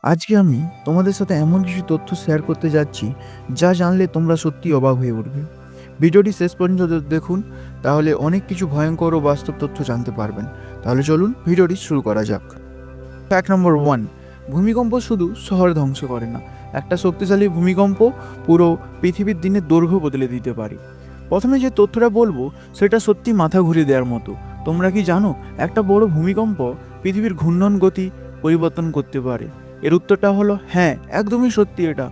আজকে আমি তোমাদের সাথে এমন কিছু তথ্য শেয়ার করতে যাচ্ছি যা জানলে তোমরা সত্যি অবাক হয়ে উঠবে। ভিডিওটি শেষ পর্যন্ত দেখুন, তাহলে অনেক কিছু ভয়ঙ্কর ও বাস্তব তথ্য জানতে পারবেন। তাহলে চলুন ভিডিওটি শুরু করা যাক। ফ্যাক্ট নম্বর 1, ভূমিকম্প শুধু শহর ধ্বংস করে না, একটা শক্তিশালী ভূমিকম্প পুরো পৃথিবীর দিনের দৈর্ঘ্য বদলে দিতে পারে। প্রথমে যে তথ্যটা বলবো সেটা সত্যি মাথা ঘুরিয়ে দেওয়ার মতো। তোমরা কি জানো একটা বড় ভূমিকম্প পৃথিবীর ঘূর্ণন গতি পরিবর্তন করতে পারে? এর উত্তরটা হলো হ্যাঁ, একদমই সত্যি এটা।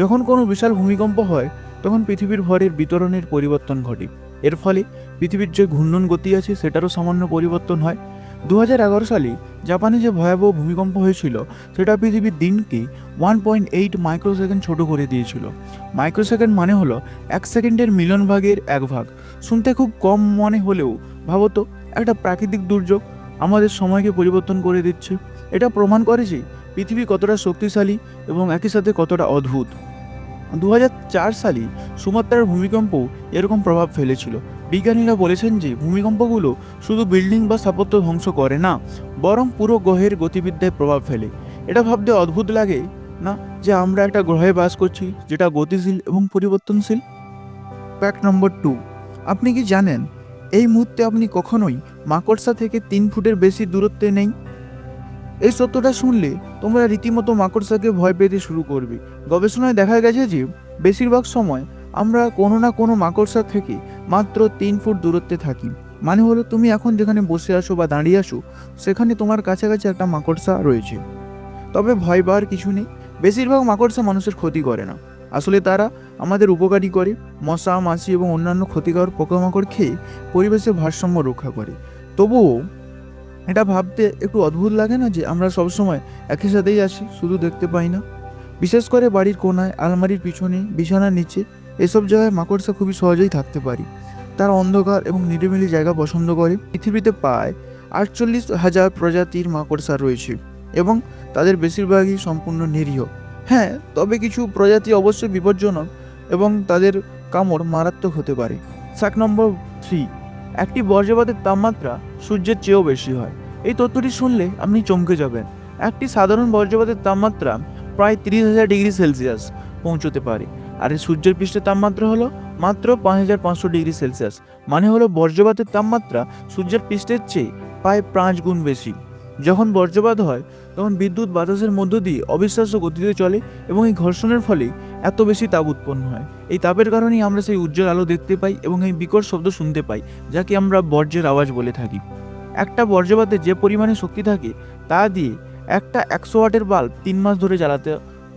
যখন কোনো বিশাল ভূমিকম্প হয় তখন পৃথিবীর ভরের বিতরণের পরিবর্তন ঘটে। এর ফলে পৃথিবীর যে ঘূর্ণন গতি আছে সেটারও সামান্য পরিবর্তন হয়। 2011 সালে জাপানে যে ভয়াবহ ভূমিকম্প হয়েছিল সেটা পৃথিবীর দিনকে 1.8 মাইক্রোসেকেন্ড ছোট করে দিয়েছিল। মাইক্রোসেকেন্ড মানে হলো 1 সেকেন্ডের মিলিয়ন ভাগের 1 ভাগ। শুনতে খুব কম মনে হলেও ভাবো তো, একটা প্রাকৃতিক দুর্যোগ আমাদের সময়কে পরিবর্তন করে দিচ্ছে। এটা প্রমাণ করে যে পৃথিবী কতটা শক্তিশালী এবং একই সাথে কতটা অদ্ভুত। 2004 সালে সুমাত্রার ভূমিকম্প এরকম প্রভাব ফেলেছিল। বিজ্ঞানীরা বলেছেন যে ভূমিকম্পগুলো শুধু বিল্ডিং বা স্থাপত্য ধ্বংস করে না, বরং পুরো গ্রহের গতিবিদ্যায় প্রভাব ফেলে। এটা ভাবতে অদ্ভুত লাগে না যে আমরা একটা গ্রহে বাস করছি যেটা গতিশীল এবং পরিবর্তনশীল? ফ্যাক্ট নম্বর 2, আপনি কি জানেন এই মুহূর্তে আপনি কখনোই মাকড়সা থেকে 3 ফুটের বেশি দূরত্বে নেই? এই সত্যটা শুনলে তোমরা রীতিমতো মাকড়সাকে ভয় পেতে শুরু করবে। গবেষণায় দেখা গেছে যে বেশিরভাগ সময় আমরা কোনো না কোনো মাকড়সা থেকে মাত্র 3 ফুট দূরত্বে থাকি। মানে হলো তুমি এখন যেখানে বসে আছো বা দাঁড়িয়ে আছো সেখানে তোমার কাছাকাছি একটা মাকড়সা রয়েছে। তবে ভয় পাওয়ার কিছু নেই। বেশিরভাগ মাকড়সা মানুষের ক্ষতি করে না, আসলে তারা আমাদের উপকারী করে। মশা, মাছি এবং অন্যান্য ক্ষতিকর পোকামাকড় খেয়ে পরিবেশের ভারসাম্য রক্ষা করে। তবুও এটা ভাবতে একটু অদ্ভুত লাগে না যে আমরা সবসময় একই সাথেই আছি, শুধু দেখতে পাই না? বিশেষ করে বাড়ির কোনায়, আলমারির পিছনে, বিছানার নিচে, এসব জায়গায় মাকড়সা খুবই সহজেই থাকতে পারে। তারা অন্ধকার এবং নিরিবিলি জায়গা পছন্দ করে। পৃথিবীতে প্রায় 48,000 প্রজাতির মাকড়সা রয়েছে এবং তাদের বেশিরভাগই সম্পূর্ণ নিরীহ। হ্যাঁ, তবে কিছু প্রজাতি অবশ্যই বিপজ্জনক এবং তাদের কামড় মারাত্মক হতে পারে। ফ্যাক্ট নম্বর 3, একটি বজ্রপাতের তাপমাত্রা সূর্যের চেয়েও বেশি হয়। এই তথ্যটি শুনলে আপনি চমকে যাবেন। একটি সাধারণ বজ্রপাতের তাপমাত্রা প্রায় 30,000 ডিগ্রি সেলসিয়াস পৌঁছতে পারে, আর এই সূর্যের পৃষ্ঠের তাপমাত্রা হলো মাত্র 5,500 ডিগ্রি সেলসিয়াস। মানে হলো বজ্রপাতের তাপমাত্রা সূর্যের পৃষ্ঠের চেয়ে প্রায় 5 গুণ বেশি। যখন বজ্রপাত হয় তখন বিদ্যুৎ বাতাসের মধ্য দিয়ে অবিশ্বাস্য গতিতে চলে এবং এই ঘর্ষণের ফলে এত বেশি তাপ উৎপন্ন হয়। এই তাপের কারণেই আমরা সেই উজ্জ্বল আলো দেখতে পাই এবং এই বিকট শব্দ শুনতে পাই, যাকে আমরা বজ্রের আওয়াজ বলে থাকি। একটা বজ্রপাতে যে পরিমাণে শক্তি থাকে তা দিয়ে একটা 100 ওয়াটের বাল্ব 3 মাস ধরে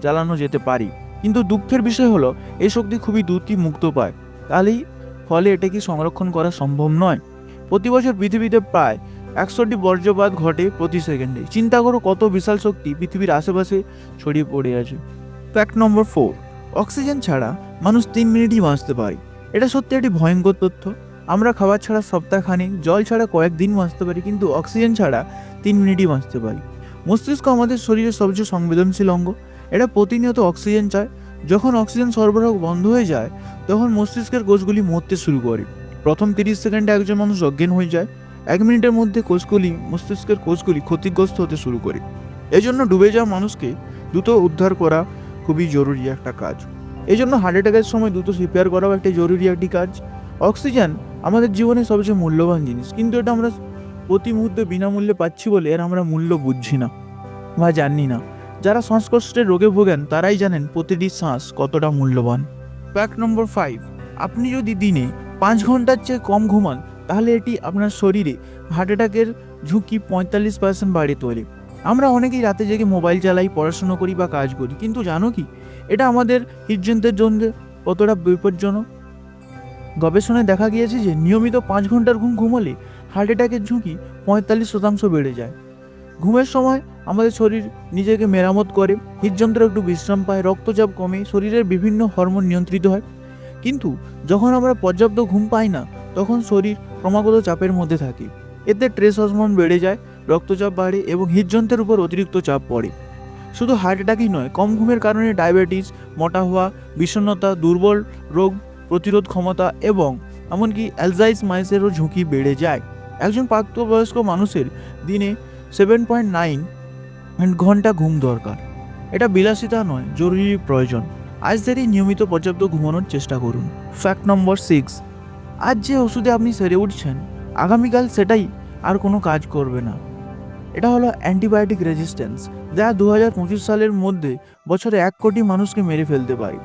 জ্বালানো যেতে পারে। কিন্তু দুঃখের বিষয় হলো এই শক্তি খুবই দ্রুতই মুক্ত পায়। তাহলেই ফলে এটা কি সংরক্ষণ করা সম্ভব নয়? প্রতি বছর পৃথিবীতে প্রায় 100টি বজ্রপাত ঘটে প্রতি সেকেন্ডে। চিন্তা করো কত বিশাল শক্তি পৃথিবীর আশেপাশে ছড়িয়ে পড়ে আছে। ফ্যাক্ট নম্বর 4, অক্সিজেন ছাড়া মানুষ 3 মিনিটই বাঁচতে পারে। এটা সত্যি একটি ভয়ঙ্কর তথ্য। আমরা খাবার ছাড়া সপ্তাহখানেক, জল ছাড়া কয়েকদিন বাঁচতে পারি, কিন্তু অক্সিজেন ছাড়া 3 মিনিটই বাঁচতে পারি। মস্তিষ্ক আমাদের শরীরের সবচেয়ে সংবেদনশীল অঙ্গ। এটা প্রতিনিয়ত অক্সিজেন চায়। যখন অক্সিজেন সরবরাহ বন্ধ হয়ে যায় তখন মস্তিষ্কের কোষগুলি মরতে শুরু করে। প্রথম 30 সেকেন্ডে একজন মানুষ অজ্ঞান হয়ে যায়। 1 মিনিটের মধ্যে মস্তিষ্কের কোষগুলি ক্ষতিগ্রস্ত হতে শুরু করে। এজন্য ডুবে যাওয়া মানুষকে দ্রুত উদ্ধার করা খুবই জরুরি একটা কাজ। এই জন্য হার্ট অ্যাটাকের সময় দ্রুত সিপিআর করাও একটা জরুরি একটি কাজ। অক্সিজেন আমাদের জীবনে সবচেয়ে মূল্যবান জিনিস, কিন্তু এটা আমরা প্রতি মুহূর্তে বিনামূল্যে পাচ্ছি বলে এর আমরা মূল্য বুঝছি না বা জানি না। যারা শ্বাসকষ্টের রোগে ভোগেন তারাই জানেন প্রতিটি শ্বাস কতটা মূল্যবান। ফ্যাক্ট নম্বর 5, আপনি যদি দিনে 5 ঘন্টার চেয়ে কম ঘুমান তাহলে এটি আপনার শরীরে হার্ট অ্যাটাকের ঝুঁকি 45% বাড়িয়ে তোলে। আমরা অনেকেই রাতে জেগে মোবাইল চালাই, পড়াশোনা করি বা কাজ করি, কিন্তু জানো কি এটা আমাদের হৃদযন্ত্রের জন্য কতটা বিপজ্জনক? গবেষণায় দেখা গিয়েছে যে নিয়মিত 5 ঘন্টার ঘুম ঘুমালে হার্ট অ্যাটাকের ঝুঁকি 45% বেড়ে যায়। ঘুমের সময় আমাদের শরীর নিজেকে মেরামত করে, হৃদযন্ত্র একটু বিশ্রাম পায়, রক্তচাপ কমে, শরীরের বিভিন্ন হরমোন নিয়ন্ত্রিত হয়। কিন্তু যখন আমরা পর্যাপ্ত ঘুম পাই না তখন শরীর ক্রমাগত চাপের মধ্যে থাকে। এতে স্ট্রেস হরমোন বেড়ে যায়, রক্তচাপ বাড়ে এবং হৃদযন্ত্রের উপর অতিরিক্ত চাপ পড়ে। শুধু হার্ট অ্যাটাকই নয়, কম ঘুমের কারণে ডায়াবেটিস, মোটা হওয়া, বিষণ্ণতা, দুর্বল রোগ প্রতিরোধ ক্ষমতা এবং এমনকি অ্যালজাইমার্সেরও ঝুঁকি বেড়ে যায়। একজন প্রাপ্তবয়স্ক মানুষের দিনে 7.9 ঘন্টা ঘুম দরকার। এটা বিলাসিতা নয়, জরুরি প্রয়োজন। আজ থেকে নিয়মিত পর্যাপ্ত ঘুমানোর চেষ্টা করুন। ফ্যাক্ট নম্বর 6, আজ যে ওষুধে আপনি সেরে উঠছেন, আগামীকাল সেটাই আর কোনো কাজ করবে না। এটা হলো অ্যান্টিবায়োটিক রেজিস্ট্যান্স, যা 2025 সালের মধ্যে বছরে 1 কোটি মানুষকে মেরে ফেলতে পারে।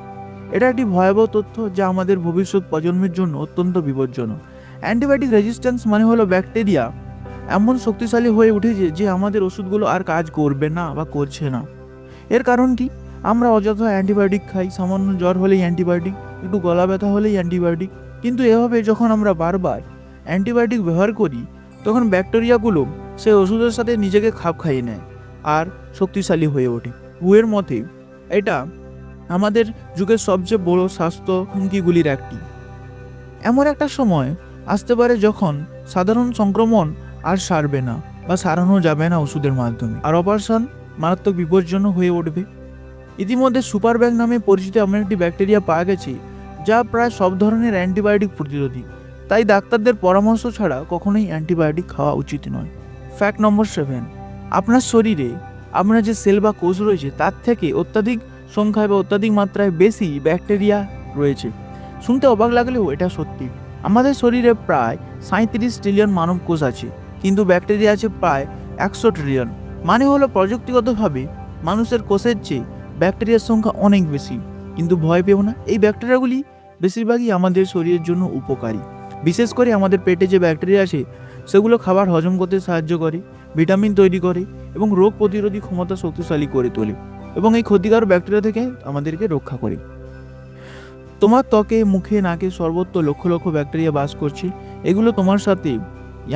এটা একটি ভয়াবহ তথ্য যা আমাদের ভবিষ্যৎ প্রজন্মের জন্য অত্যন্ত বিপজ্জনক। অ্যান্টিবায়োটিক রেজিস্ট্যান্স মানে হলো ব্যাকটেরিয়া এমন শক্তিশালী হয়ে উঠেছে যে আমাদের ওষুধগুলো আর কাজ করবে না বা করছে না। এর কারণ কি? আমরা অযথা অ্যান্টিবায়োটিক খাই, সামান্য জ্বর হলেই অ্যান্টিবায়োটিক, একটু গলা ব্যথা হলেই অ্যান্টিবায়োটিক। কিন্তু এভাবে যখন আমরা বারবার অ্যান্টিবায়োটিক ব্যবহার করি, তখন ব্যাকটেরিয়াগুলো সেই ওষুধের সাথে নিজেকে খাপ খাইয়ে নেয় আর শক্তিশালী হয়ে ওঠে। হুয়ের মতে এটা আমাদের যুগের সবচেয়ে বড় স্বাস্থ্য হুমকিগুলির একটি। এমন একটা সময় আসতে পারে যখন সাধারণ সংক্রমণ আর সারবে না বা সারানো যাবে না ওষুধের মাধ্যমে, আর অপারেশন মারাত্মক বিপজ্জনক হয়ে উঠবে। ইতিমধ্যে সুপারব্যাগ নামে পরিচিত এমন একটি ব্যাকটেরিয়া পাওয়া গেছে যা প্রায় সব ধরনের অ্যান্টিবায়োটিক প্রতিরোধী। তাই ডাক্তারদের পরামর্শ ছাড়া কখনোই অ্যান্টিবায়োটিক খাওয়া উচিত নয়। ফ্যাক্ট নম্বর 7, আপনার শরীরে আপনার যে সেল বা কোষ রয়েছে তার থেকে অত্যাধিক সংখ্যায় বা অত্যাধিক মাত্রায় বেশি ব্যাকটেরিয়া রয়েছে। শুনতে অবাক লাগলেও এটা সত্যি। আমাদের শরীরে প্রায় 37 ট্রিলিয়ন মানব কোষ আছে, কিন্তু ব্যাকটেরিয়া আছে প্রায় 100 ট্রিলিয়ন। মানে হলো প্রযুক্তিগতভাবে মানুষের কোষের চেয়ে ব্যাকটেরিয়ার সংখ্যা অনেক বেশি। কিন্তু ভয় পেও না, এই ব্যাকটেরিয়াগুলি বেশিরভাগই আমাদের শরীরের জন্য উপকারী। বিশেষ করে আমাদের পেটে যে ব্যাকটেরিয়া আছে সেগুলো খাবার হজম করতে সাহায্য করে, ভিটামিন তৈরি করে এবং রোগ প্রতিরোধী ক্ষমতা শক্তিশালী করে তোলে এবং এই ক্ষতিকারক ব্যাকটেরিয়া থেকে আমাদেরকে রক্ষা করে। তোমার ত্বকে, মুখে, নাকে সর্বত্র লক্ষ লক্ষ ব্যাকটেরিয়া বাস করছে। এগুলো তোমার সাথে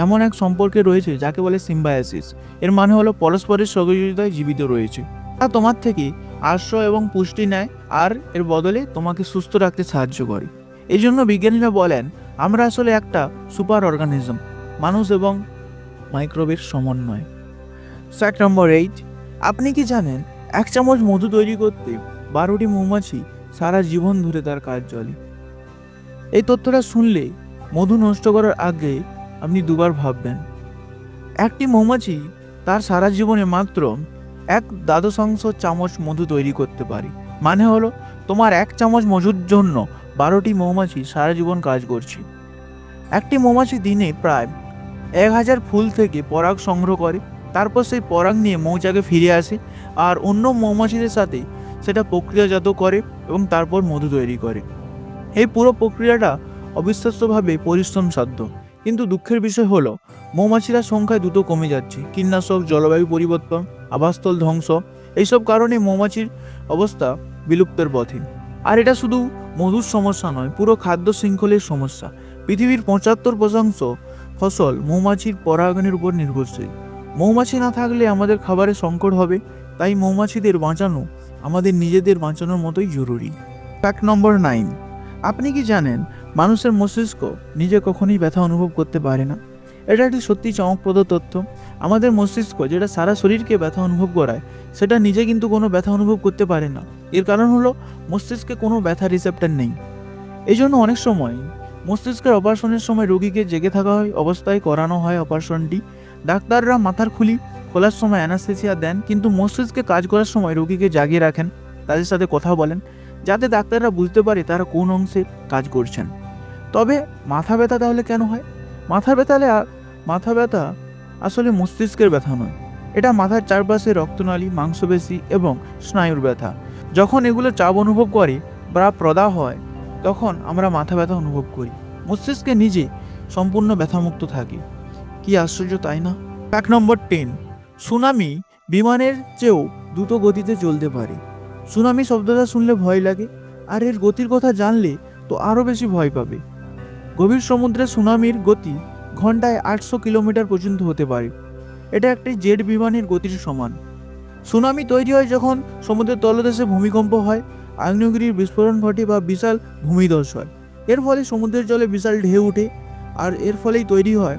এমন এক সম্পর্কে রয়েছে যাকে বলে সিম্বায়াসিস। এর মানে হলো পরস্পরের সহযোগিতায় জীবিত রয়েছে। তা তোমার থেকে আশ্রয় এবং পুষ্টি নেয় আর এর বদলে তোমাকে সুস্থ রাখতে সাহায্য করে। এই জন্য বিজ্ঞানীরা বলেন আমরা আসলে একটা সুপার অর্গানিজম, মানুষ এবং মাইক্রোবের সমন্বয়। ফ্যাক্ট নম্বর 8, আপনি কি জানেন 1 চামচ মধু তৈরি করতে 12টি মৌমাছি সারা জীবন ধরে তার কাজ চলে? এই তথ্যটা শুনলে মধু নষ্ট করার আগে আপনি দুবার ভাববেন। একটি মৌমাছি তার সারা জীবনে মাত্র 1/12 চামচ মধু তৈরি করতে পারে। মানে হলো তোমার 1 চামচ মধুর জন্য 12টি মৌমাছি সারা জীবন কাজ করছে। একটি মৌমাছি দিনে প্রায় 1000 ফুল থেকে পরাগ সংগ্রহ করে, তারপর সেই পরাগ নিয়ে মৌচাকে ফিরে আসে আর অন্য মৌমাছিদের সাথে সেটা প্রক্রিয়াজাত করে এবং তারপর মধু তৈরি করে। এই পুরো প্রক্রিয়াটা অবিশ্বাস্যভাবে পরিশ্রমসাধ্য, কিন্তু দুঃখের বিষয় হলো মৌমাছিরা সংখ্যায় দ্রুত কমে যাচ্ছে। কীটনাশক, জলবায়ু পরিবর্তন, আবাসস্থল ধ্বংস, এইসব কারণে মৌমাছির অবস্থা বিলুপ্তের পথে। আর এটা শুধু মধুর সমস্যা নয়, পুরো খাদ্য শৃঙ্খলের সমস্যা। পৃথিবীর 75% ফসল মৌমাছির পরাগায়নের উপর নির্ভরশীল। মৌমাছি না থাকলে আমাদের খাবারের সংকট হবে, তাই মৌমাছিদের বাঁচানো আমাদের নিজেদের বাঁচানোর মতোই জরুরি। ফ্যাক্ট নম্বর 9, আপনি কি জানেন মানুষের মস্তিষ্ক নিজে কখনোই ব্যথা অনুভব করতে পারে না? এটা একটি সত্যি চমকপ্রদ তথ্য। আমাদের মস্তিষ্ক যেটা সারা শরীরকে ব্যথা অনুভব করায়, সেটা নিজে কিন্তু কোনো ব্যথা অনুভব করতে পারে না। এর কারণ হলো মস্তিষ্কে কোনো ব্যথা রিসেপ্টর নেই। এই জন্য অনেক সময় মস্তিষ্কের অপারেশনের সময় রোগীকে জেগে থাকা হয় অবস্থায় করানো হয় অপারেশনটি। ডাক্তাররা মাথার খুলি খোলার সময় অ্যানাস্থেসিয়া দেন, কিন্তু মস্তিষ্কে কাজ করার সময় রোগীকে জাগিয়ে রাখেন, তাদের সাথে কথা বলেন, যাতে ডাক্তাররা বুঝতে পারে তারা কোন অংশে কাজ করছেন। তবে মাথা ব্যথা তাহলে কেন হয়? মাথা ব্যথা আসলে মস্তিষ্কের ব্যথা নয়, এটা মাথার চারপাশে রক্তনালী, মাংসপেশি এবং স্নায়ুর ব্যথা। যখন এগুলো চাপ অনুভব করে বা প্রদাহ হয়, তখন আমরা মাথা ব্যথা অনুভব করি। মস্তিষ্কে নিজে সম্পূর্ণ ব্যথামুক্ত থাকে। কি আশ্চর্য, তাই না? ফ্যাক্ট নম্বর 10, সুনামি বিমানের চেয়েও দ্রুত গতিতে চলতে পারে। সুনামি শব্দটা শুনলে ভয় লাগে, আর এর গতির কথা জানলে তো আরও বেশি ভয় পাবে। গভীর সমুদ্রে সুনামির গতি ঘন্টায় 800 কিলোমিটার পর্যন্ত হতে পারে। এটা একটি জেট বিমানের গতির সমান। সুনামি তৈরি হয় যখন সমুদ্রের তলদেশে ভূমিকম্প হয়, আগ্নেয়গিরির বিস্ফোরণ ঘটে বা বিশাল ভূমিধস হয়। এর ফলে সমুদ্রের জলে বিশাল ঢেউ ওঠে, আর এর ফলেই তৈরি হয়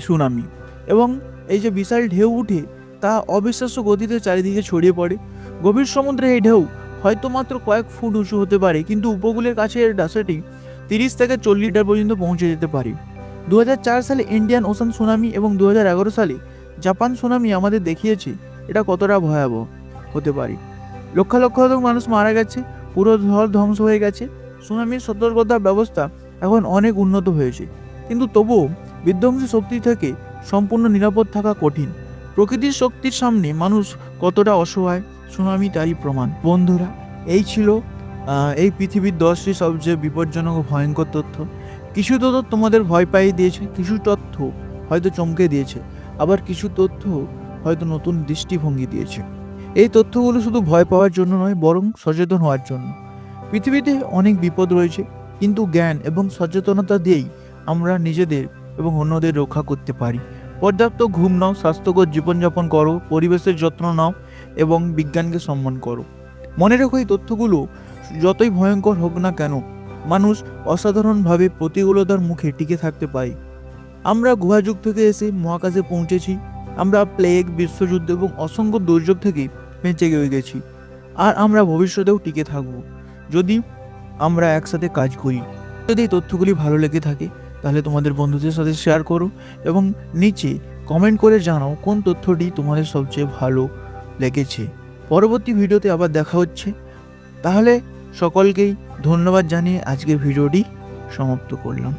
সুনামি। এবং এই যে বিশাল ঢেউ উঠে তা অবিশ্বাস্য গতিতে চারিদিকে ছড়িয়ে পড়ে। গভীর সমুদ্রে এই ঢেউ হয়তো মাত্র কয়েক ফুট উঁচু হতে পারে, কিন্তু উপকূলের কাছে এর ডাসাটি 30 থেকে 40 মিটার পর্যন্ত পৌঁছে যেতে পারে। 2004 সালে ইন্ডিয়ান ওশান সুনামি এবং 2011 সালে জাপান সুনামি আমাদের দেখিয়েছে এটা কতটা ভয়াবহ। হতে পারি। লক্ষ লক্ষ মানুষ মারা গেছে, পুরো শহর ধ্বংস হয়ে গেছে। সুনামির সতর্কতা ব্যবস্থা এখন অনেক উন্নত হয়েছে, কিন্তু তবুও বিধ্বংসী শক্তি থেকে সম্পূর্ণ নিরাপদ থাকা কঠিন। প্রকৃতির শক্তির সামনে মানুষ কতটা অসহায়, সুনামি তারই প্রমাণ। বন্ধুরা, এই ছিল এই পৃথিবীর 10টি সবচেয়ে বিপজ্জনক ও ভয়ঙ্কর তথ্য। কিছু তথ্য তোমাদের ভয় পাইয়ে দিয়েছে, কিছু তথ্য হয়তো চমকে দিয়েছে, আবার কিছু তথ্য হয়তো নতুন দৃষ্টিভঙ্গি দিয়েছে। এই তথ্যগুলো শুধু ভয় পাওয়ার জন্য নয়, বরং সচেতন হওয়ার জন্য। পৃথিবীতে অনেক বিপদ রয়েছে, কিন্তু জ্ঞান এবং সচেতনতা দিয়েই আমরা নিজেদের এবং অন্যদের রক্ষা করতে পারি। পর্যাপ্ত ঘুম নাও, স্বাস্থ্যকর জীবনযাপন করো, পরিবেশের যত্ন নাও এবং বিজ্ঞানকে সম্মান করো। মনে রেখো, এই তথ্যগুলো যতই ভয়ঙ্কর হোক না কেন, মানুষ অসাধারণভাবে প্রতিকূলতার মুখে টিকে থাকতে পারে। আমরা গুহাযুগ থেকে এসে মহাকাশে পৌঁছেছি, আমরা প্লেগ, বিশ্বযুদ্ধ এবং অসংখ্য দুর্যোগ থেকে বেঁচে গেছি, আর আমরা ভবিষ্যতেও টিকে থাকব যদি আমরা একসাথে কাজ করি। যদি এই তথ্যগুলি ভালো লেগে থাকে তাহলে তোমাদের বন্ধুদের সাথে শেয়ার করো এবং নিচে কমেন্ট করে জানাও কোন তথ্যটি তোমাদের সবচেয়ে ভালো লেগেছে। পরবর্তী ভিডিওতে আবার দেখা হচ্ছে। তাহলে সকলকেই ধন্যবাদ জানিয়ে আজকের ভিডিওটি সমাপ্ত করলাম।